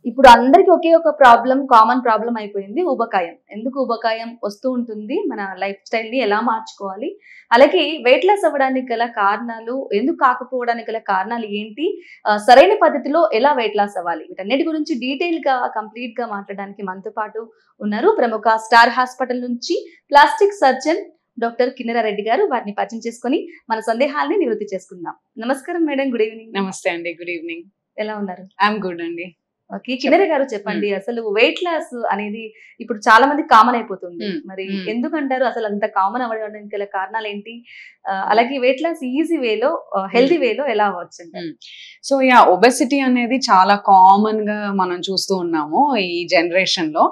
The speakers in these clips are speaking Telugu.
ఇప్పుడు అందరికి ఒకే ఒక ప్రాబ్లం, కామన్ ప్రాబ్లం అయిపోయింది ఊబకాయం. ఎందుకు ఊబకాయం వస్తూ ఉంటుంది? మన లైఫ్ స్టైల్‌ని ఎలా మార్చుకోవాలి? అలాగే వెయిట్ లాస్ అవ్వడానికి గల కారణాలు, ఎందుకు కాకపోవడానికి గల కారణాలు ఏంటి? సరైన పద్ధతిలో ఎలా వెయిట్ లాస్ అవ్వాలి? వీటన్నిటి గురించి డీటెయిల్‌గా, కంప్లీట్‌గా మాట్లాడడానికి మనతో పాటు ఉన్నారు. ప్రముఖ స్టార్ హాస్పిటల్ నుంచి ప్లాస్టిక్ సర్జన్ డాక్టర్ కిన్నెర రెడ్డి గారు. వారిని పరిచయం చేసుకొని మన సందేహాల్ని నివృత్తి చేసుకుందాం. నమస్కారం మేడం. Good evening. నమస్తే అండి. Good evening. ఎలా ఉన్నారు? ఐఎమ్ గుడ్ అండి. ఓకే. కిన్నెర గారు చెప్పండి. అసలు వెయిట్ లాస్ అనేది ఇప్పుడు చాలా మంది కామన్ అయిపోతుంది. మరి ఎందుకంటారు? అసలు అంత కామన్ అవ్వడానికి గల కారణాలు ఏంటి? అలాగే వెయిట్ లాస్ ఈజీ వేలో, హెల్తీ వేలో ఎలా అవ్వచ్చు అంటారు? సో ఒబెసిటీ అనేది చాలా కామన్ గా మనం చూస్తూ ఉన్నాము ఈ జనరేషన్ లో.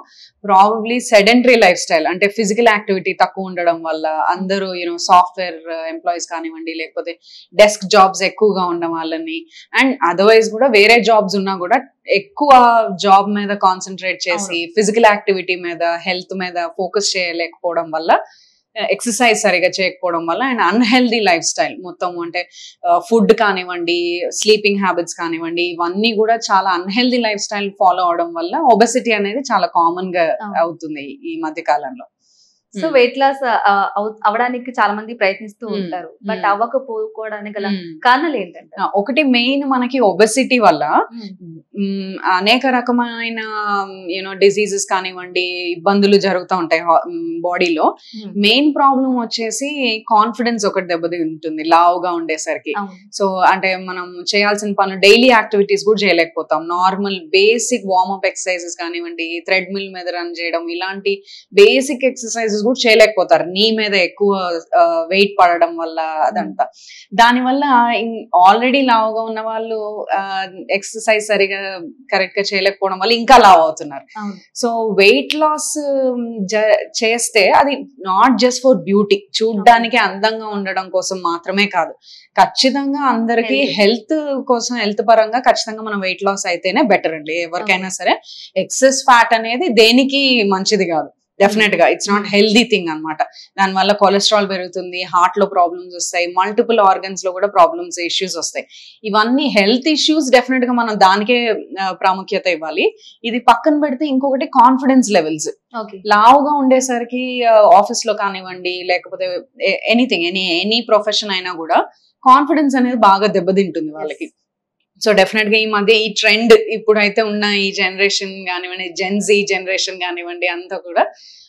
ప్రాబబ్లీ సెడెంటరీ లైఫ్ స్టైల్, అంటే ఫిజికల్ యాక్టివిటీ తక్కువ ఉండడం వల్ల అందరూ సాఫ్ట్వేర్ ఎంప్లాయీస్ కానివ్వండి, లేకపోతే డెస్క్ జాబ్స్ ఎక్కువగా ఉండడం వాళ్ళని, అండ్ అదర్వైజ్ కూడా వేరే జాబ్స్ ఉన్నా కూడా ఎక్కువ జాబ్ మీద కాన్సన్ట్రేట్ చేసి ఫిజికల్ యాక్టివిటీ మీద, హెల్త్ మీద ఫోకస్ చేయలేకపోవడం వల్ల, ఎక్సర్సైజ్ సరిగా చేయకపోవడం వల్ల, అండ్ అన్హెల్దీ లైఫ్ స్టైల్ మొత్తం, అంటే ఫుడ్ కానివ్వండి, స్లీపింగ్ హ్యాబిట్స్ కానివ్వండి, ఇవన్నీ కూడా చాలా అన్హెల్దీ లైఫ్ స్టైల్ ఫాలో అవడం వల్ల ఒబెసిటీ అనేది చాలా కామన్ గా అవుతుంది ఈ మధ్య కాలంలో. సో వెయిట్ లాస్ అవడానికి చాలా మంది ప్రయత్నిస్తూ ఉంటారు, బట్ అవ్వకపోవడానికి గల కారణాలు ఏంటంటే, ఒకటి మెయిన్ మనకి ఒబెసిటీ వల్ల అనేక రకమైన డిసీజెస్ కానివ్వండి, ఇబ్బందులు జరుగుతూ ఉంటాయి బాడీలో. మెయిన్ ప్రాబ్లం వచ్చేసి కాన్ఫిడెన్స్ ఒకటి దెబ్బతింటుంది లావుగా ఉండేసరికి. సో అంటే మనం చేయాల్సిన పనులు, డైలీ యాక్టివిటీస్ కూడా చేయలేకపోతాం. నార్మల్ బేసిక్ వార్మప్ ఎక్సర్సైజెస్ కానివ్వండి, థ్రెడ్మిల్ మీద రన్ చేయడం, ఇలాంటి బేసిక్ ఎక్సర్సైజెస్ కూడా చేయలేకపోతారు నీ మీద ఎక్కువ వెయిట్ పడడం వల్ల. అదంతా దానివల్ల ఆల్రెడీ లావుగా ఉన్న వాళ్ళు ఎక్సర్సైజ్ సరిగా కరెక్ట్ గా చేయలేకపోవడం వల్ల ఇంకా లావ్ అవుతున్నారు. సో వెయిట్ లాస్ చేస్తే అది నాట్ జస్ట్ ఫర్ బ్యూటీ, చూడ్డానికి అందంగా ఉండడం కోసం మాత్రమే కాదు, ఖచ్చితంగా అందరికి హెల్త్ కోసం, హెల్త్ పరంగా ఖచ్చితంగా మనం వెయిట్ లాస్ అయితేనే బెటర్ అండి. ఎవరికైనా సరే ఎక్సెస్ ఫ్యాట్ అనేది దేనికి మంచిది కాదు. డెఫినెట్ గా ఇట్స్ నాట్ హెల్దీ థింగ్ అనమాట. దానివల్ల కొలెస్ట్రాల్ పెరుగుతుంది, హార్ట్ లో ప్రాబ్లమ్స్ వస్తాయి, మల్టిపుల్ ఆర్గన్స్ లో కూడా ప్రాబ్లమ్స్, ఇష్యూస్ వస్తాయి. ఇవన్నీ హెల్త్ ఇష్యూస్. డెఫినెట్ గా మనం దానికే ప్రాముఖ్యత ఇవ్వాలి. ఇది పక్కన పెడితే ఇంకొకటి కాన్ఫిడెన్స్ లెవెల్స్. లావుగా ఉండేసరికి ఆఫీస్ లో కానివ్వండి, లేకపోతే ఎనీథింగ్, ఎనీ ప్రొఫెషన్ అయినా కూడా కాన్ఫిడెన్స్ అనేది బాగా దెబ్బతింటుంది వాళ్ళకి. సో డెఫినెట్ గా ఈ మధ్య ఈ ట్రెండ్ ఇప్పుడైతే ఉన్న ఈ జనరేషన్ కానివ్వండి, జెన్జీ జనరేషన్ కానివ్వండి, అంతా కూడా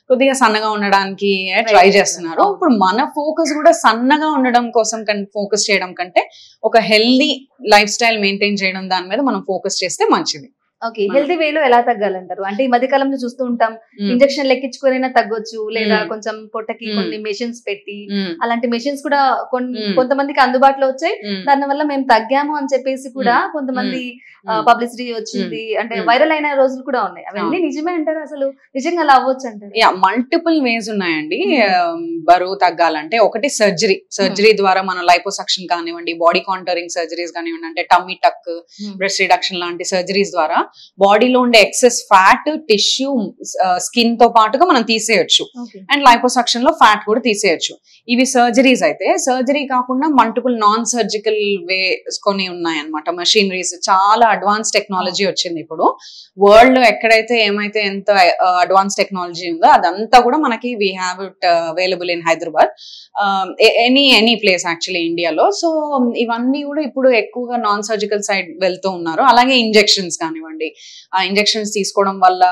కొద్దిగా సన్నగా ఉండడానికి ట్రై చేస్తున్నారు. ఇప్పుడు మన ఫోకస్ కూడా సన్నగా ఉండడం కోసం ఫోకస్ చేయడం కంటే ఒక హెల్దీ లైఫ్ స్టైల్ మెయింటైన్ చేయడం దాని మీద మనం ఫోకస్ చేస్తే మంచిది. ఓకే. హెల్తీ వేలో ఎలా తగ్గాలంటారు? అంటే ఈ మధ్య కాలంలో చూస్తూ ఉంటాం, ఇంజెక్షన్ లెక్కించుకునైనా తగ్గొచ్చు, లేదా కొంచెం పొట్టకి కొన్ని మెషిన్స్ పెట్టి, అలాంటి మెషిన్స్ కూడా కొంతమందికి అందుబాటులో వచ్చాయి. దాని వల్ల మేము తగ్గాము అని చెప్పేసి కూడా కొంతమంది పబ్లిసిటీ వచ్చింది, అంటే వైరల్ అయిన రోజులు కూడా ఉన్నాయి. అవన్నీ నిజమే అంటారు? అసలు నిజంగా అలా అవ్వచ్చు అంటారు? మల్టిపుల్ వేస్ ఉన్నాయండి బరువు తగ్గాలంటే. ఒకటి సర్జరీ ద్వారా మన లైపోసక్షన్ కానివ్వండి, బాడీ కాంటరింగ్ సర్జరీస్ కానివ్వండి, అంటే టమ్మీ టక్, బ్రెస్ట్ రిడక్షన్ లాంటి సర్జరీస్ ద్వారా బాడీలో ఉండే ఎక్సెస్ ఫ్యాట్, టిష్యూ, స్కిన్ తో పాటుగా మనం తీసేయొచ్చు. అండ్ లైపోసక్షన్ లో ఫ్యాట్ కూడా తీసేయొచ్చు. ఇవి సర్జరీస్ అయితే. సర్జరీ కాకుండా మల్టిపుల్ నాన్ సర్జికల్ వేస్ కొన్ని ఉన్నాయన్నమాట. మెషినరీస్, చాలా అడ్వాన్స్ టెక్నాలజీ వచ్చింది ఇప్పుడు వరల్డ్ లో. ఎక్కడైతే ఏమైతే ఎంత అడ్వాన్స్ టెక్నాలజీ ఉందో అదంతా కూడా మనకి we have it available in Hyderabad, any place actually ఇండియాలో. సో ఇవన్నీ కూడా ఇప్పుడు ఎక్కువగా నాన్ సర్జికల్ సైడ్ వెళ్తూ ఉన్నారు. అలాగే ఇంజెక్షన్స్ కానివ్వండి, ఆ ఇంజెక్షన్స్ తీసుకోవడం వల్ల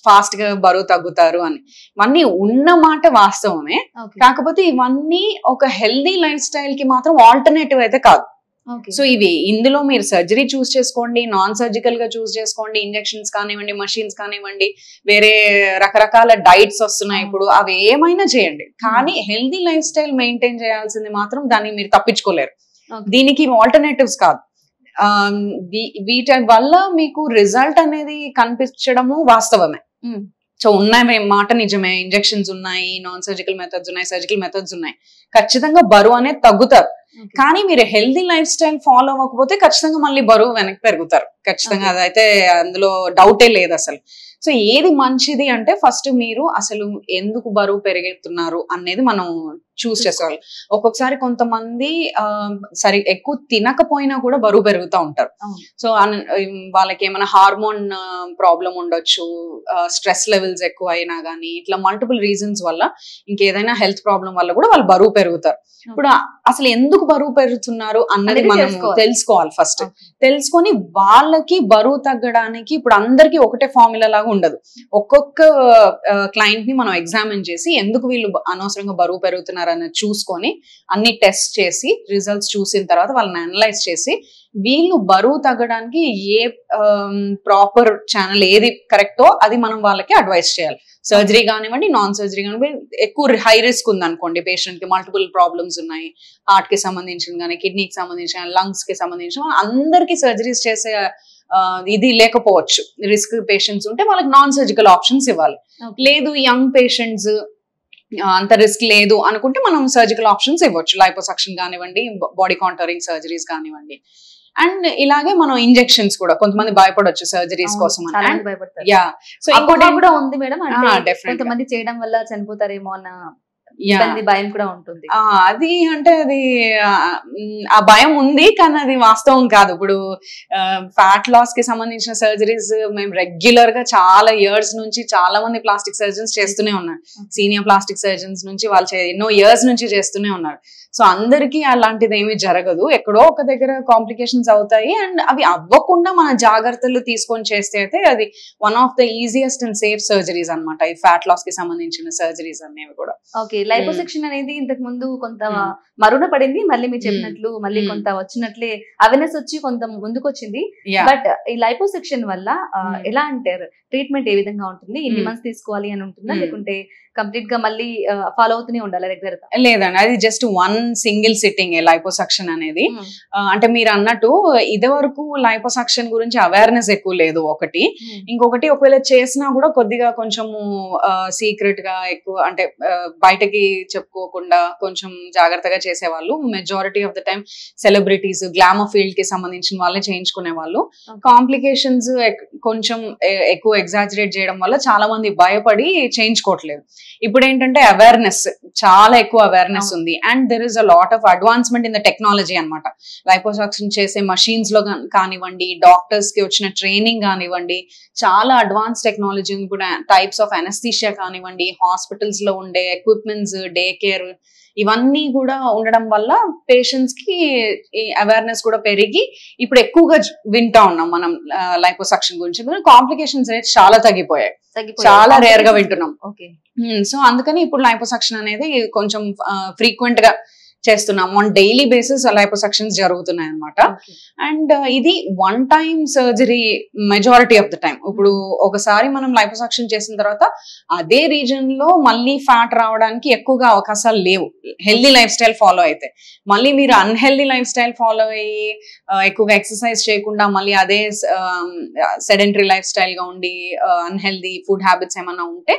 ఫాస్ట్ గా బరువు తగ్గుతారు అని, ఇవన్నీ ఉన్న మాట వాస్తవమే. కాకపోతే ఇవన్నీ ఒక హెల్దీ లైఫ్ స్టైల్ కి మాత్రం ఆల్టర్నేటివ్ అయితే కాదు. సో ఇవి ఇందులో మీరు సర్జరీ చూస్ చేసుకోండి, నాన్ సర్జికల్ గా చూస్ చేసుకోండి, ఇంజెక్షన్స్ కానివ్వండి, మషిన్స్ కానివ్వండి, వేరే రకరకాల డైట్స్ వస్తున్నాయి ఇప్పుడు, అవి ఏమైనా చేయండి. కానీ హెల్దీ లైఫ్ స్టైల్ మెయింటైన్ చేయాల్సింది మాత్రం దాన్ని మీరు తప్పించుకోలేరు. దీనికి ఆల్టర్నేటివ్స్ కాదు. వీటి వల్ల మీకు రిజల్ట్ అనేది కనిపించడము వాస్తవమే. సో ఉన్నాయి మాట నిజమే, ఇంజెక్షన్స్ ఉన్నాయి, నాన్ సర్జికల్ మెథడ్స్ ఉన్నాయి, సర్జికల్ మెథడ్స్ ఉన్నాయి, ఖచ్చితంగా బరువు అనేది తగ్గుతారు. కానీ మీరు హెల్దీ లైఫ్ స్టైల్ ఫాలో అవ్వకపోతే ఖచ్చితంగా మళ్ళీ బరువు వెనక్కి పెరుగుతారు ఖచ్చితంగా. అదైతే అందులో డౌటే లేదు అసలు. సో ఏది మంచిది అంటే ఫస్ట్ మీరు అసలు ఎందుకు బరువు పెరుగుతున్నారు అనేది మనం చూస్ చేసేవాళ్ళు. ఒక్కొక్కసారి కొంతమంది సరే ఎక్కువ తినకపోయినా కూడా బరువు పెరుగుతూ ఉంటారు. సో వాళ్ళకి ఏమైనా హార్మోన్ ప్రాబ్లం ఉండొచ్చు, స్ట్రెస్ లెవెల్స్ ఎక్కువ అయినా కానీ, ఇట్లా మల్టిపుల్ రీజన్స్ వల్ల, ఇంకేదైనా హెల్త్ ప్రాబ్లం వల్ల కూడా వాళ్ళు బరువు పెరుగుతారు. ఇప్పుడు అసలు ఎందుకు బరువు పెరుగుతున్నారు అన్నది మనం తెలుసుకోవాలి ఫస్ట్. తెలుసుకొని వాళ్ళకి బరువు తగ్గడానికి ఇప్పుడు అందరికీ ఒకటే ఫార్ములా లాగా ఉండదు. ఒక్కొక్క క్లయింట్ ని మనం ఎగ్జామిన్ చేసి ఎందుకు వీళ్ళు అనవసరంగా బరువు పెరుగుతున్నారు అన్నది చూసుకొని అన్ని టెస్ట్ చేసి రిజల్ట్స్ చూసిన తర్వాత వాళ్ళని అనలైజ్ చేసి వీళ్ళు బరువు తగ్గడానికి ఏ ప్రాపర్ ఛానల్ ఏది కరెక్టో అది మనం వాళ్ళకి అడ్వైస్ చేయాలి. సర్జరీ కానివ్వండి, నాన్ సర్జరీ కానివ్వండి. ఎక్కువ హై రిస్క్ ఉంది అనుకోండి, పేషెంట్ కి మల్టిపుల్ ప్రాబ్లమ్స్ ఉన్నాయి, హార్ట్ కి సంబంధించిన కానీ, కిడ్నీకి సంబంధించిన, లంగ్స్ కి సంబంధించిన, అందరికీ సర్జరీస్ చేసే ఇది లేకపోవచ్చు. రిస్క్ పేషెంట్స్ ఉంటే వాళ్ళకి నాన్ సర్జికల్ ఆప్షన్స్ ఇవ్వాలి. లేదు యంగ్ పేషెంట్స్ అంత రిస్క్ లేదు అనుకుంటే మనం సర్జికల్ ఆప్షన్స్ ఇవ్వచ్చు. లైపోసక్షన్ కానివ్వండి, బాడీ కాంటోరింగ్ సర్జరీస్ కానివ్వండి. అండ్ ఇలాగే మనం ఇంజెక్షన్స్ కూడా కొంతమంది భయపడొచ్చు సర్జరీస్ కోసం. సో ఇంకోటి కూడా ఉంది మేడం, కొంతమంది చేయడం వల్ల చనిపోతారేమో అన్న భయం కూడా ఉంటుంది. అది అంటే అది ఆ భయం ఉంది, కానీ అది వాస్తవం కాదు. ఇప్పుడు ఫ్యాట్ లాస్ కి సంబంధించిన సర్జరీస్ మేము రెగ్యులర్ గా చాలా ఇయర్స్ నుంచి చాలా మంది ప్లాస్టిక్ సర్జన్స్ చేస్తూనే ఉన్నారు. సీనియర్ ప్లాస్టిక్ సర్జన్స్ నుంచి వాళ్ళు ఎన్నో ఇయర్స్ నుంచి చేస్తూనే ఉన్నారు. సో అందరికీ అలాంటిది ఏమీ జరగదు, ఎక్కడో ఒక దగ్గర కాంప్లికేషన్స్ అవుతాయి. అండ్ అవి అవ్వకుండా మన జాగ్రత్తలు తీసుకొని చేస్తే అయితే అది one of the easiest and safe surgeries అనమాట ఈ ఫ్యాట్ లాస్ కి సంబంధించిన సర్జరీస్ అనేవి కూడా. ఓకే, లైపోసెక్షన్ అనేది ఇంతకు ముందు కొంత మరుగున పడింది, మళ్ళీ మీరు చెప్పినట్లు మళ్ళీ కొంత వచ్చినట్లే అవేర్నెస్ వచ్చి కొంత ముందుకు వచ్చింది. బట్ ఈ లైపోసెక్షన్ వల్ల ఎలా అంటారు, ట్రీట్మెంట్ ఏ విధంగా ఉంటుంది? ఇన్ని మంత్స్ తీసుకోవాలి అని ఉంటుందా, లేకుంటే కంప్లీట్ గా మళ్ళీ ఫాలో అవుతూనే ఉండాలి రెగ్యులర్ గా? లేదండి, అది just one single sitting liposuction అనేది. అంటే మీరు అన్నట్టు ఇది వరకు లైపోసక్షన్ గురించి అవేర్నెస్ ఎక్కువ లేదు ఒకటి. ఇంకొకటి ఒకవేళ చేసినా కూడా కొద్దిగా కొంచెము సీక్రెట్ గా ఎక్కువ, అంటే బయటకి చెప్పుకోకుండా కొంచెం జాగ్రత్తగా చేసేవాళ్ళు. Majority of the time celebrities, glamour field కి సంబంధించిన వాళ్ళే చేయించుకునే వాళ్ళు. కాంప్లికేషన్స్ కొంచెం ఎక్కువ ఎగ్జాజరేట్ చేయడం వల్ల చాలా మంది భయపడి చేయించుకోవట్లేదు. ఇప్పుడు ఏంటంటే అవేర్నెస్, చాలా ఎక్కువ అవేర్నెస్ ఉంది. And there is a lot of advancement in the technology అనమాట. లైపోసక్షన్ చేసే మషీన్స్ లో కానివ్వండి, డాక్టర్స్ కి వచ్చిన ట్రైనింగ్ కానివ్వండి, చాలా అడ్వాన్స్ టెక్నాలజీ ఉంది. ఇప్పుడు టైప్స్ ఆఫ్ అనస్థీషియా కానివ్వండి, హాస్పిటల్స్ లో ఉండే ఎక్విప్మెంట్స్, డే కేర్, ఇవన్నీ కూడా ఉండడం వల్ల పేషెంట్స్ కి అవేర్నెస్ కూడా పెరిగి ఇప్పుడు ఎక్కువగా వింటా ఉన్నాం మనం లైపోసక్షన్ గురించి. కాంప్లికేషన్స్ రేట్స్ చాలా తగ్గిపోయాయి, చాలా రేర్ గా వింటున్నాం. సో అందుకని ఇప్పుడు లైపోసక్షన్ అనేది కొంచెం ఫ్రీక్వెంట్ గా చేస్తున్నాం. ఆన్ డైలీ బేసిస్ లైపోసక్షన్స్ జరుగుతున్నాయి అనమాట. అండ్ ఇది one time surgery majority of the time. ఇప్పుడు ఒకసారి మనం లైపోసక్షన్ చేసిన తర్వాత అదే రీజన్ లో మళ్ళీ ఫ్యాట్ రావడానికి ఎక్కువగా అవకాశాలు లేవు, హెల్దీ లైఫ్ స్టైల్ ఫాలో అయితే. మళ్ళీ మీరు అన్హెల్దీ లైఫ్ స్టైల్ ఫాలో అయ్యి ఎక్కువగా ఎక్సర్సైజ్ చేయకుండా మళ్ళీ అదే సెడెంటరీ లైఫ్ స్టైల్ గా ఉండి అన్హెల్దీ ఫుడ్ హ్యాబిట్స్ ఏమన్నా ఉంటే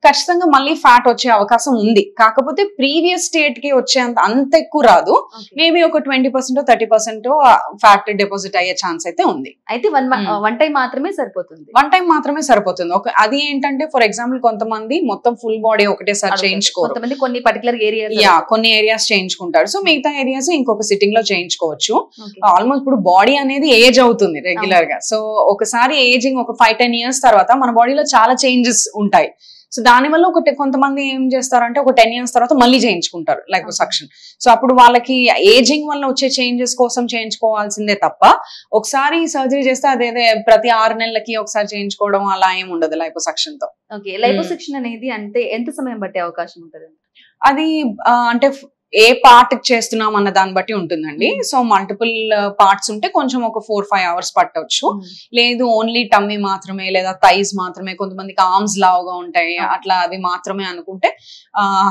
ఖచ్చితంగా మళ్ళీ ఫ్యాట్ వచ్చే అవకాశం ఉంది. కాకపోతే ప్రీవియస్ స్టేట్ కి వచ్చేంత అంత ఎక్కువ రాదు. మేబీ ఒక 20% 30% ఫ్యాట్ డిపాజిట్ అయ్యే ఛాన్స్ అయితే ఉంది. అయితే వన్ టైం మాత్రమే సరిపోతుంది. వన్ టైం మాత్రమే సరిపోతుంది. అది ఏంటంటే ఫర్ ఎగ్జాంపుల్ కొంతమంది మొత్తం ఫుల్ బాడీ ఒకటేసారి చేయించుకోరు, కొంతమంది కొన్ని పర్టికులర్ ఏరియాస్, కొన్ని ఏరియాస్ చేయించుకుంటారు. సో మిగతా ఏరియాస్ ఇంకొక సిట్టింగ్ లో చేయించుకోవచ్చు. ఆల్మోస్ట్ ఇప్పుడు బాడీ అనేది ఏజ్ అవుతుంది రెగ్యులర్ గా. సో ఒకసారి ఏజింగ్ ఒక 5-10 years తర్వాత మన బాడీలో చాలా చేంజెస్ ఉంటాయి. సో దానివల్ల కొంతమంది ఏం చేస్తారంటే ఒక 10 years తర్వాత మళ్ళీ చేయించుకుంటారు లైపోసక్షన్. సో అప్పుడు వాళ్ళకి ఏజింగ్ వల్ల వచ్చే చేంజెస్ కోసం చేయించుకోవాల్సిందే తప్ప ఒకసారి సర్జరీ చేస్తే అదేదే ప్రతి 6 నెలలకి ఒకసారి చేయించుకోవడం అలా ఏమి ఉండదు లైపోసక్షన్ తో. ఓకే, లైపోసక్షన్ అనేది అంటే ఎంత సమయం పట్టే అవకాశం ఉంటుంది? అది అంటే ఏ పార్ట్ చేస్తున్నాం అన్న దాన్ని బట్టి ఉంటుందండి. సో మల్టిపుల్ పార్ట్స్ ఉంటే కొంచెం ఒక 4-5 hours పట్టవచ్చు. లేదు ఓన్లీ టమ్మీ మాత్రమే లేదా థైస్ మాత్రమే, కొంతమందికి ఆర్మ్స్ లావుగా ఉంటాయి, అట్లా అవి మాత్రమే అనుకుంటే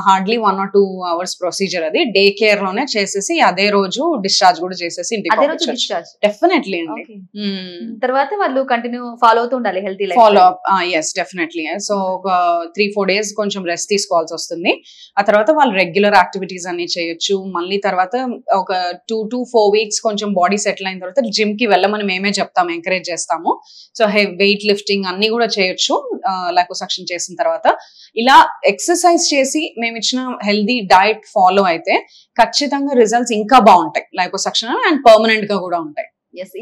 హార్డ్లీ 1 or 2 hours ప్రొసీజర్. అది డే కేర్ లోనే చేసేసి అదే రోజు డిశ్చార్జ్ కూడా చేసేసి ఇంటికి డెఫినెట్లీ అండి. తర్వాత వాళ్ళు కంటిన్యూ ఫాలో అవుతూ ఉండాలి healthy life. Follow up, yes definitely. So ఒక 3-4 days కొంచెం రెస్ట్ తీసుకోవాల్సి వస్తుంది. ఆ తర్వాత వాళ్ళు రెగ్యులర్ యాక్టివిటీస్ అన్ని చేయొచ్చు. మళ్ళీ తర్వాత ఒక 2 to 4 weeks కొంచెం బాడీ సెటిల్ అయిన తర్వాత జిమ్ కి వెళ్ళమని మేమే చెప్తాము, ఎంకరేజ్ చేస్తాము. సో వెయిట్ లిఫ్టింగ్ అన్ని కూడా చేయొచ్చు లైపోసక్షన్ చేసిన తర్వాత. ఇలా ఎక్సర్సైజ్ చేసి మేము ఇచ్చిన హెల్దీ డైట్ ఫాలో అయితే ఖచ్చితంగా రిజల్ట్స్ ఇంకా బాగుంటాయి లైపోసక్షన్ అండ్ పర్మనెంట్ గా కూడా ఉంటాయి.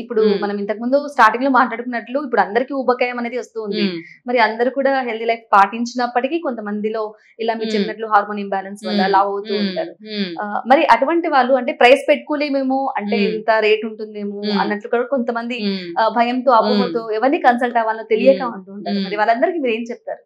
ఇప్పుడు మనం ఇంతకు ముందు స్టార్టింగ్ లో మాట్లాడుకున్నట్లు ఇప్పుడు అందరికీ ఊబకాయం అనేది వస్తూ ఉంది. మరి అందరూ కూడా హెల్దీ లైఫ్ పాటించినప్పటికీ కొంతమందిలో ఇలా మీరు చెప్పినట్లు హార్మోన్ ఇంబ్యాలెన్స్ వల్ల లావ్ అవుతూ ఉంటారు. మరి అటువంటి వాళ్ళు అంటే ప్రైస్ పెట్టుకోలేమేమో, అంటే ఇంత రేట్ ఉంటుందేమో అన్నట్లు కూడా కొంతమంది భయంతో అపోహతో ఎవరిని కన్సల్ట్ అవ్వాలో తెలియక అంటూ ఉంటారు. మరి వాళ్ళందరికీ మీరు ఏం చెప్తారు?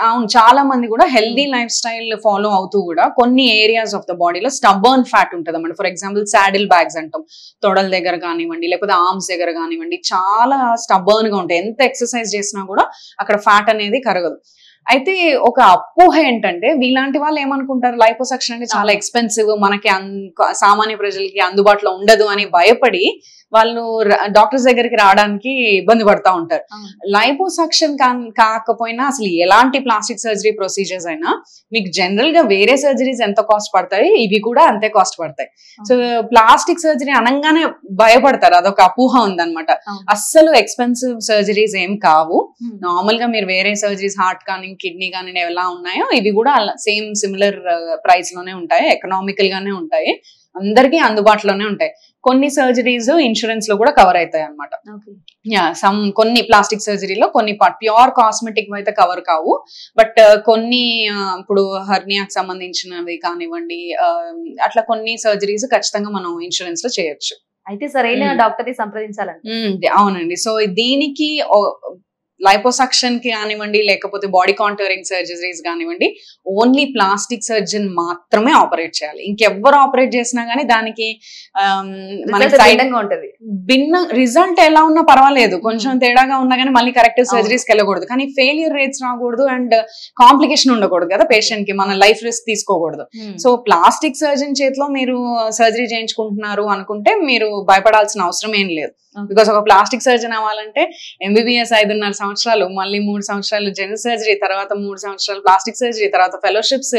అవును, చాలా మంది కూడా హెల్దీ లైఫ్ స్టైల్ ఫాలో అవుతూ కూడా కొన్ని ఏరియాస్ ఆఫ్ ద బాడీలో స్టబర్న్ ఫ్యాట్ ఉంటుంది అన్నమాట. ఫర్ ఎగ్జాంపుల్ సాడిల్ బ్యాగ్స్ అంటాం, తొడల దగ్గర కానివ్వండి లేకపోతే ఆర్మ్స్ దగ్గర కానివ్వండి, చాలా స్టబర్న్ గా ఉంటాయి. ఎంత ఎక్సర్సైజ్ చేసినా కూడా అక్కడ ఫ్యాట్ అనేది కరగదు. అయితే ఒక అపోహ ఏంటంటే వీలాంటి వాళ్ళు ఏమనుకుంటారు, లైపోసక్షన్ అంటే చాలా ఎక్స్పెన్సివ్, మనకి సామాన్య ప్రజలకి అందుబాటులో ఉండదు అని భయపడి వాళ్ళు డాక్టర్స్ దగ్గరికి రావడానికి ఇబ్బంది పడతా ఉంటారు. లైపోసక్షన్ కాకపోయినా అసలు ఎలాంటి ప్లాస్టిక్ సర్జరీ ప్రొసీజర్స్ అయినా మీకు జనరల్ గా వేరే సర్జరీస్ ఎంత కాస్ట్ పడతాయి, ఇవి కూడా అంతే కాస్ట్ పడతాయి. సో ప్లాస్టిక్ సర్జరీ అనగానే భయపడతారు, అదొక అపోహ ఉందన్నమాట. అస్సలు ఎక్స్పెన్సివ్ సర్జరీస్ ఏం కావు. నార్మల్ గా మీరు వేరే సర్జరీస్ హార్ట్ కానీ కిడ్నీ కానీ ఎలా ఉన్నాయో ఇవి కూడా సేమ్ సిమిలర్ ప్రైస్ లోనే ఉంటాయి, ఎకనామికల్ గానే ఉంటాయి, అందరికీ అందుబాటులోనే ఉంటాయి. కొన్ని సర్జరీస్ ఇన్సూరెన్స్ లో కూడా కవర్ అవుతాయి అనమాట. కొన్ని ప్లాస్టిక్ సర్జరీలో కొన్ని ప్యూర్ కాస్మెటిక్ అయితే కవర్ కావు, బట్ కొన్ని ఇప్పుడు హర్నియాకి సంబంధించినవి కానివ్వండి, అట్లా కొన్ని సర్జరీస్ ఖచ్చితంగా మనం ఇన్సూరెన్స్ లో చేయొచ్చు. అయితే సరైన డాక్టర్ ని సంప్రదించాలండి. అవునండి. సో దీనికి లైపోసక్షన్ కి కానివ్వండి లేకపోతే బాడీ కాంటూరింగ్ సర్జరీస్ కానివ్వండి ఓన్లీ ప్లాస్టిక్ సర్జన్ మాత్రమే ఆపరేట్ చేయాలి. ఇంకెవ్వరు ఆపరేట్ చేసినా గానీ దానికి భిన్న రిజల్ట్ ఎలా ఉన్నా పర్వాలేదు, కొంచెం తేడాగా ఉన్నా కానీ మళ్ళీ కరెక్ట్ సర్జరీస్ కి వెళ్ళకూడదు. కానీ ఫెయిల్యూర్ రేట్స్ రాకూడదు అండ్ కాంప్లికేషన్ ఉండకూడదు కదా పేషెంట్ కి, మన లైఫ్ రిస్క్ తీసుకోకూడదు. సో ప్లాస్టిక్ సర్జన్ చేతిలో మీరు సర్జరీ చేయించుకుంటున్నారు అనుకుంటే మీరు భయపడాల్సిన అవసరం ఏం లేదు. బికాస్ ఒక ప్లాస్టిక్ సర్జన్ అవ్వాలంటే MBBS 5.5 సంవత్సరాలు, మళ్ళీ 3 సంవత్సరాలు జనరల్ సర్జరీ, తర్వాత 3 సంవత్సరాలు ప్లాస్టిక్ సర్జరీ, తర్వాత ఫెలోషిప్స్,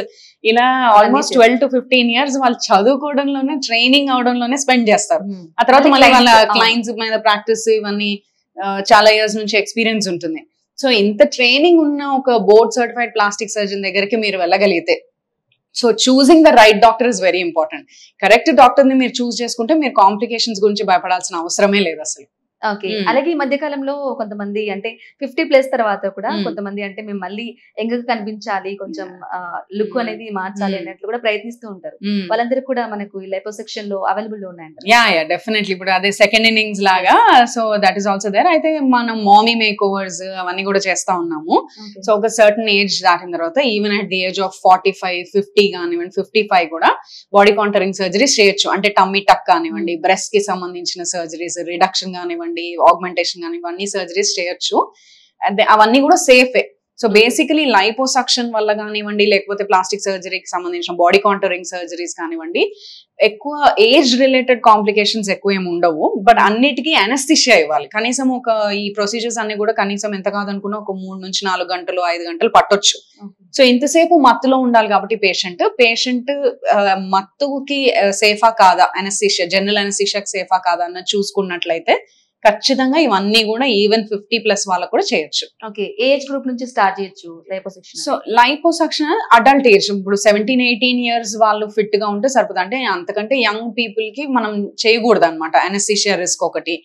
ఇలా ఆల్మోస్ట్ 12 to 15 years వాళ్ళు చదువుకోవడంలోనే ట్రైనింగ్ అవడంలోనే స్పెండ్ చేస్తారు. ఆ తర్వాత మళ్ళీ వాళ్ళ క్లయింట్స్ మీద ప్రాక్టీస్ ఇవన్నీ చాలా ఇయర్స్ నుంచి ఎక్స్పీరియన్స్ ఉంటుంది. సో ఇంత ట్రైనింగ్ ఉన్న ఒక బోర్డ్ సర్టిఫైడ్ ప్లాస్టిక్ సర్జన్ దగ్గరికి మీరు వెళ్ళగలిగితే, so choosing the right doctor is very important. Correct doctor ని మీరు చూస్ చేసుకుంటే మీరు కాంప్లికేషన్స్ గురించి భయపడాల్సిన అవసరమే లేదు అసలు. ఓకే. అలాగే ఈ మధ్య కాలంలో కొంతమంది అంటే 50+ తర్వాత కూడా కొంతమంది అంటే మేము మళ్ళీ యంగ్ గా కనిపించాలి, కొంచెం లుక్ అనేది మార్చాలి అన్నట్లు కూడా ప్రయత్నిస్తూ ఉంటారు. వాళ్ళందరికీ కూడా మనకు లైపోసక్షన్ లో అవైలబుల్ ఉన్నాయంట. Yeah definitely. ఇప్పుడు అదే సెకండ్ ఇన్నింగ్స్ లాగా, so that is also there. అయితే మనం మామీ మేక్ ఓవర్స్ అవన్నీ కూడా చేస్తా ఉన్నాము. సో ఒక సర్టన్ ఏజ్ దాటిన తర్వాత even at the age of 45, 50 కానివ్వండి 55 కూడా బాడీ కాంటరింగ్ సర్జరీస్ చేయొచ్చు. అంటే టమ్మీ టక్ కానివ్వండి, బ్రెస్ట్ కి సంబంధించిన సర్జరీస్, రిడక్షన్ కానివ్వండి, ఆగ్మెంటేషన్ కానీ ఇవన్నీ సర్జరీస్ చేయొచ్చు. అవన్నీ కూడా సేఫే. సో బేసికలీ లైపోసక్షన్ వల్ల కానివ్వండి లేకపోతే ప్లాస్టిక్ సర్జరీకి సంబంధించిన బాడీ కాంటరింగ్ సర్జరీస్ కానివ్వండి ఎక్కువ ఏజ్ రిలేటెడ్ కాంప్లికేషన్స్ ఎక్కువ ఏమి ఉండవు. బట్ అన్నిటికీ అనస్థిషియా ఇవ్వాలి. కనీసం ఒక ఈ ప్రొసీజర్స్ అన్ని కూడా కనీసం ఎంత కాదనుకున్నా ఒక 3 నుంచి 4 గంటలు 5 గంటలు పట్టొచ్చు. సో ఇంతసేపు మత్తులో ఉండాలి కాబట్టి పేషెంట్ మత్తుకి సేఫా కాదా, అనస్థిషియా జనరల్ అనస్థిషియాకి సేఫా కాదా అన్న చూసుకున్నట్లయితే ఖచ్చితంగా ఇవన్నీ కూడా ఈవెన్ 50+ వాళ్ళకు కూడా చేయొచ్చు. ఓకే. ఏజ్ గ్రూప్ నుంచి స్టార్ట్ చేయొచ్చు liposuction? So liposuction adult age, ఇప్పుడు 17-18 years వాళ్ళు ఫిట్ గా ఉంటే సరిపోతుంది. అంటే అంతకంటే యంగ్ పీపుల్ కి మనం చేయకూడదు అనమాట, అనస్థిషియా రిస్క్ ఒకటి.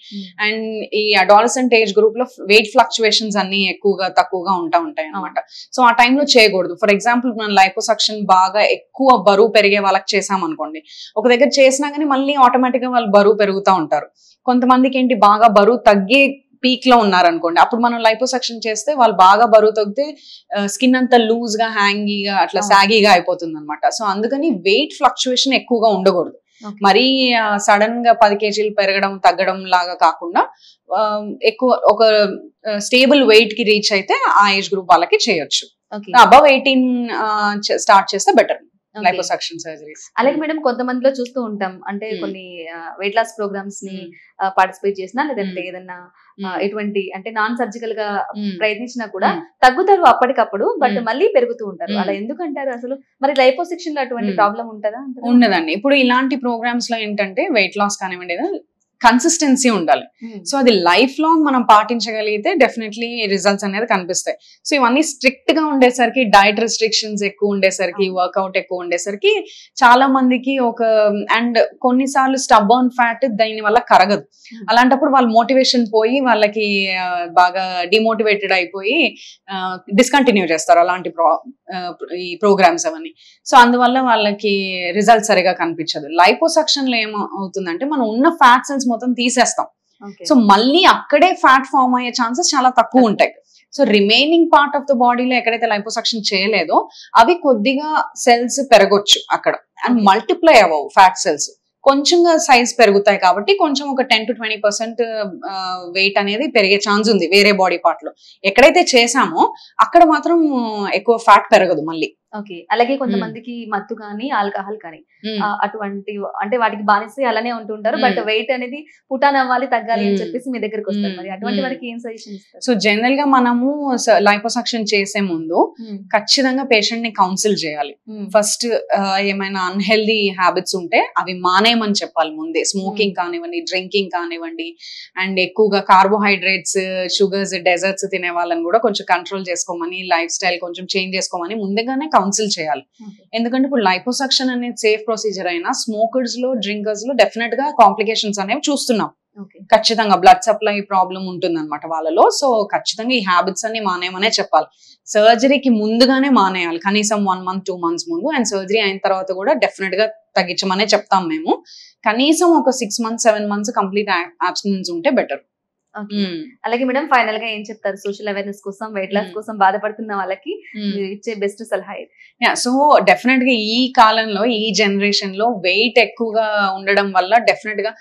అండ్ ఈ అడాలసెంట్ ఏజ్ గ్రూప్ లో వెయిట్ ఫ్లక్చువేషన్స్ అన్ని ఎక్కువగా తక్కువగా ఉంటాయి అనమాట. సో ఆ టైంలో చేయకూడదు. ఫర్ ఎగ్జాంపుల్ మనం లైపోసక్షన్ బాగా ఎక్కువ బరువు పెరిగే వాళ్ళకి చేసాం అనుకోండి, ఒక దగ్గర చేసినా కానీ మళ్ళీ ఆటోమేటిక్ గా వాళ్ళు బరువు పెరుగుతూ ఉంటారు. కొంతమందికి ఏంటి బాగా బరువు తగ్గే పీక్ లో ఉన్నారనుకోండి, అప్పుడు మనం లైపోసక్షన్ చేస్తే వాళ్ళు బాగా బరువు తగ్గితే స్కిన్ అంతా లూజ్ గా హ్యాంగీగా అట్లా సాగీగా అయిపోతుంది అనమాట. సో అందుకని వెయిట్ ఫ్లక్చువేషన్ ఎక్కువగా ఉండకూడదు. మరీ సడన్ గా 10 kgs పెరగడం తగ్గడం లాగా కాకుండా ఎక్కువ ఒక స్టేబుల్ వెయిట్ కి రీచ్ అయితే ఆ ఏజ్ గ్రూప్ వాళ్ళకి చేయొచ్చు. అబవ్ 18 స్టార్ట్ చేస్తే బెటర్. Liposuction surgeries. అలాగే మేడం కొంతమందిలో చూస్తూ ఉంటాం అంటే కొన్ని వెయిట్ లాస్ ప్రోగ్రామ్స్ ని పార్టిసిపేట్ చేసినా లేదంటే ఏదన్నా ఎటువంటి అంటే నాన్ సర్జికల్ గా ప్రయత్నించినా కూడా తగ్గుతారు అప్పటికప్పుడు, బట్ మళ్ళీ పెరుగుతూ ఉంటారు. అలా ఎందుకంటారు అసలు? మరి లైపోసెక్షన్ లో అటువంటి ప్రాబ్లం ఉంటుందా? ఉండదండి. ఇప్పుడు ఇలాంటి ప్రోగ్రామ్స్ లో ఏంటంటే వెయిట్ లాస్ కానివ్వండి కన్సిస్టెన్సీ ఉండాలి. సో అది లైఫ్ లాంగ్ మనం పాటించగలిగితే డెఫినెట్లీ రిజల్ట్స్ అనేది కనిపిస్తాయి. సో ఇవన్నీ స్ట్రిక్ట్ గా ఉండేసరికి, డైట్ రిస్ట్రిక్షన్స్ ఎక్కువ ఉండేసరికి, వర్కౌట్ ఎక్కువ ఉండేసరికి చాలా మందికి అండ్ కొన్నిసార్లు స్టబ్బర్న్ ఫ్యాట్ దీని వల్ల కరగదు. అలాంటప్పుడు వాళ్ళ మోటివేషన్ పోయి వాళ్ళకి బాగా డిమోటివేటెడ్ అయిపోయి డిస్కంటిన్యూ చేస్తారు అలాంటి ఈ ప్రోగ్రామ్స్ అవన్నీ. సో అందువల్ల వాళ్ళకి రిజల్ట్ సరిగా కనిపించదు. లైపోసక్షన్ లో ఏమవుతుందంటే మనం ఉన్న ఫ్యాట్ సెల్స్ మొత్తం తీసేస్తాం. సో మళ్ళీ అక్కడే ఫ్యాట్ ఫామ్ అయ్యే ఛాన్సెస్ చాలా తక్కువ ఉంటాయి. So remaining part of the బాడీలో ఎక్కడైతే లైపోసక్షన్ చేయలేదో అవి కొద్దిగా సెల్స్ పెరగొచ్చు అక్కడ, అండ్ మల్టిప్లై అవ్వవు ఫ్యాట్ సెల్స్, కొంచెంగా సైజ్ పెరుగుతాయి. కాబట్టి కొంచెం ఒక 10 to 20% వెయిట్ అనేది పెరిగే ఛాన్స్ ఉంది వేరే బాడీ పార్ట్ లో. ఎక్కడైతే చేసామో అక్కడ మాత్రం ఎక్కువ ఫ్యాట్ పెరగదు మళ్ళీ. ఓకే. అలాగే కొంతమందికి మత్తు కానీ ఆల్కహాల్ కానీ అటువంటి అంటే వాటికి బానిసే అలానే ఉంటుంటారు, బట్ వెయిట్ అనేది పుటాన్ అవ్వాలి, తగ్గాలి అని చెప్పేసి మీ దగ్గరికి వస్తారు. మరి అటువంటి వారికి ఏం సజెషన్ ఇస్తారు? సో జనరల్ గా మనము లైపోసక్షన్ చేసే ముందు ఖచ్చితంగా పేషెంట్ ని కౌన్సిల్ చేయాలి. ఫస్ట్ ఏమైనా అన్హెల్దీ హ్యాబిట్స్ ఉంటే అవి మానేయమని చెప్పాలి ముందే. స్మోకింగ్ కానివ్వండి, డ్రింకింగ్ కానివ్వండి, అండ్ ఎక్కువగా కార్బోహైడ్రేట్స్, షుగర్స్, డెజర్ట్స్ తినే వాళ్ళని కూడా కొంచెం కంట్రోల్ చేసుకోమని, లైఫ్ స్టైల్ కొంచెం చేంజ్ చేసుకోమని ముందుగానే కౌన్సిల్ చేయాలి. ఎందుకంటే ఇప్పుడు లైపోసక్షన్ అనేది సేఫ్ ప్రొసీజర్ అయినా స్మోకర్స్ లో, డ్రింకర్స్ లో డెఫినెట్ గా కాంప్లికేషన్స్ అనేవి చూస్తున్నాం. ఖచ్చితంగా బ్లడ్ సప్లై ప్రాబ్లం ఉంటుంది అనమాట వాళ్ళలో. సో ఖచ్చితంగా ఈ హ్యాబిట్స్ అన్ని మానేయమనే చెప్పాలి. సర్జరీకి ముందుగానే మానేయాలి, కనీసం 1 month 2 months ముందు. అండ్ సర్జరీ అయిన తర్వాత కూడా డెఫినెట్ గా తగ్గించమనే చెప్తాం మేము. కనీసం ఒక 6 months 7 months కంప్లీట్ అబ్స్టినెన్స్ ఉంటే బెటర్. అలాగే మేడం ఫైనల్ గా ఏం చెప్తారు సోషల్ అవేర్నెస్ కోసం, వెయిట్ లాస్ కోసం బాధపడుతున్న వాళ్ళకి మీరు ఇచ్చే బెస్ట్ సలహా? సో డెఫినెట్ గా ఈ కాలంలో, ఈ జనరేషన్ లో వెయిట్ ఎక్కువగా ఉండడం వల్ల డెఫినెట్ గా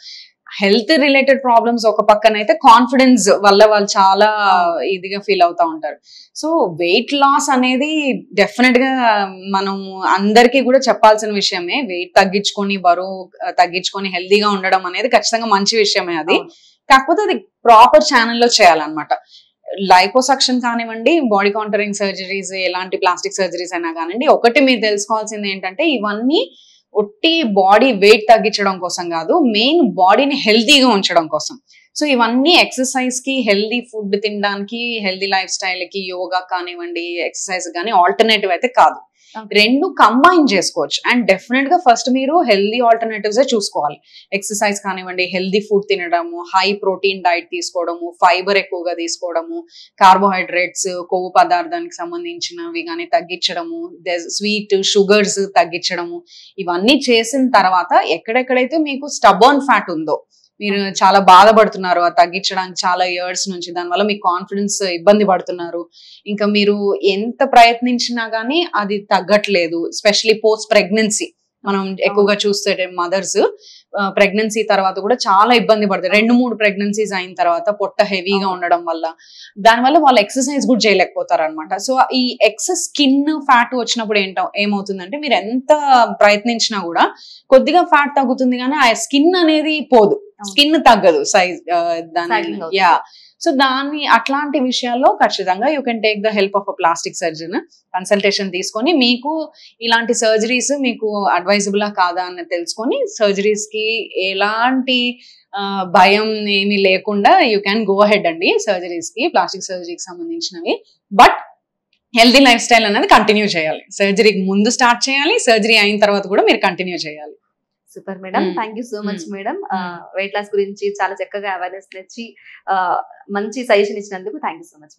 హెల్త్ రిలేటెడ్ ప్రాబ్లమ్స్ ఒక పక్కన అయితే, కాన్ఫిడెన్స్ వల్ల వాళ్ళు చాలా ఇదిగా ఫీల్ అవుతా ఉంటారు. సో వెయిట్ లాస్ అనేది డెఫినెట్ గా మనం అందరికీ కూడా చెప్పాల్సిన విషయమే. వెయిట్ తగ్గించుకొని, బరువు తగ్గించుకొని హెల్తీగా ఉండడం అనేది ఖచ్చితంగా మంచి విషయమే. అది కాకపోతే అది ప్రాపర్ ఛానల్లో చేయాలన్నమాట. లైపోసక్షన్ కానివ్వండి, బాడీ కాంటరింగ్ సర్జరీస్, ఎలాంటి ప్లాస్టిక్ సర్జరీస్ అయినా కానివ్వండి, ఒకటి మీరు తెలుసుకోవాల్సింది ఏంటంటే ఇవన్నీ ఒట్టి బాడీ వెయిట్ తగ్గించడం కోసం కాదు, మెయిన్ బాడీని హెల్తీగా ఉంచడం కోసం. సో ఇవన్నీ ఎక్సర్సైజ్ కి, హెల్దీ ఫుడ్ తినడానికి, హెల్దీ లైఫ్ స్టైల్ కి, యోగా కానివ్వండి, ఎక్సర్సైజ్ కానీ ఆల్టర్నేటివ్ అయితే కాదు. రెండు కంబైన్ చేసుకోవచ్చు. అండ్ డెఫినెట్ గా ఫస్ట్ మీరు హెల్దీ ఆల్టర్నేటివ్స్ చూసుకోవాలి. ఎక్సర్సైజ్ కానివ్వండి, హెల్దీ ఫుడ్ తినడము, హై ప్రోటీన్ డైట్ తీసుకోవడము, ఫైబర్ ఎక్కువగా తీసుకోవడము, కార్బోహైడ్రేట్స్, కొవ్వు పదార్థానికి సంబంధించినవి కానీ తగ్గించడము, స్వీట్, షుగర్స్ తగ్గించడము, ఇవన్నీ చేసిన తర్వాత ఎక్కడెక్కడైతే మీకు స్టబర్న్ ఫ్యాట్ ఉందో, మీరు చాలా బాధపడుతున్నారు అది తగ్గించడానికి చాలా ఇయర్స్ నుంచి, దానివల్ల మీ కాన్ఫిడెన్స్ ఇబ్బంది పడుతున్నారు, ఇంకా మీరు ఎంత ప్రయత్నించినా గానీ అది తగ్గట్లేదు, ఎస్పెషలీ పోస్ట్ ప్రెగ్నెన్సీ మనం ఎక్కువగా చూస్తే మదర్స్ ప్రెగ్నెన్సీ తర్వాత కూడా చాలా ఇబ్బంది పడతారు. 2-3 ప్రెగ్నెన్సీస్ అయిన తర్వాత పొట్ట హెవీగా ఉండడం వల్ల, దానివల్ల వాళ్ళు ఎక్సర్సైజ్ కూడా చేయలేకపోతారు అనమాట. సో ఈ ఎక్సెస్ స్కిన్ ఫ్యాట్ వచ్చినప్పుడు ఏమవుతుందంటే మీరు ఎంత ప్రయత్నించినా కూడా కొద్దిగా ఫ్యాట్ తగ్గుతుంది కానీ ఆ స్కిన్ అనేది పోదు, స్కిన్ తగ్గదు సైజ్ దాని. సో అట్లాంటి విషయాల్లో ఖచ్చితంగా you can take the help of a plastic surgeon. Consultation తీసుకొని మీకు ఇలాంటి సర్జరీస్ మీకు అడ్వైజబులా కాదా అని తెలుసుకొని సర్జరీస్ కి ఎలాంటి భయం ఏమీ లేకుండా యూ క్యాన్ గో అహెడ్ అండి సర్జరీస్ కి, ప్లాస్టిక్ సర్జరీకి సంబంధించినవి. బట్ హెల్తీ లైఫ్ స్టైల్ అనేది కంటిన్యూ చేయాలి. సర్జరీకి ముందు స్టార్ట్ చేయాలి, సర్జరీ అయిన తర్వాత కూడా మీరు కంటిన్యూ చేయాలి. Super madam, thank you so much madam. Weight loss గురించి చాలా చక్కగా అవేర్నెస్ ఇచ్చి మంచి సజెషన్ ఇచ్చినందుకు థ్యాంక్ యూ సో మచ్.